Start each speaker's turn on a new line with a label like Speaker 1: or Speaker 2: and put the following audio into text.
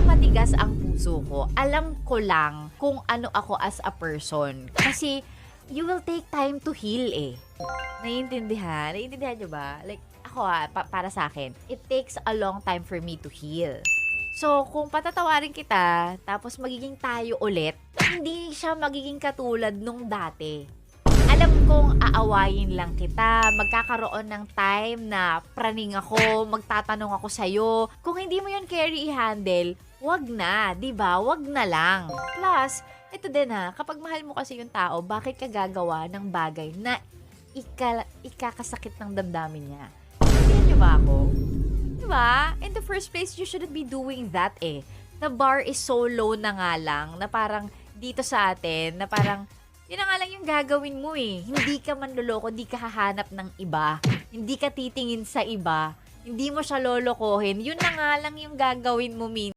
Speaker 1: matigas ang puso ko. Alam ko lang kung ano ako as a person. Kasi, you will take time to heal eh. Naiintindihan? Naiintindihan nyo ba? Like, ako para sa akin, it takes a long time for me to heal. So, kung patatawarin kita, tapos magiging tayo ulit, hindi siya magiging katulad nung dati. Alam kong aawayin lang kita, magkakaroon ng time na praning ako, magtatanong ako sa'yo. Kung hindi mo yun carry i-handle, wag na, di ba? Wag na lang. Plus, ito din kapag mahal mo kasi yung tao, bakit ka gagawa ng bagay na ikakasakit ng damdamin niya? Tingnan niyo ba ako? Di ba? In the first place, you shouldn't be doing that eh. The bar is so low na nga lang, na parang dito sa atin, na parang yun na nga lang yung gagawin mo eh. Hindi ka manloloko, hindi ka hahanap ng iba. Hindi ka titingin sa iba. Hindi mo siya lolokohin. Yun na nga lang yung gagawin mo,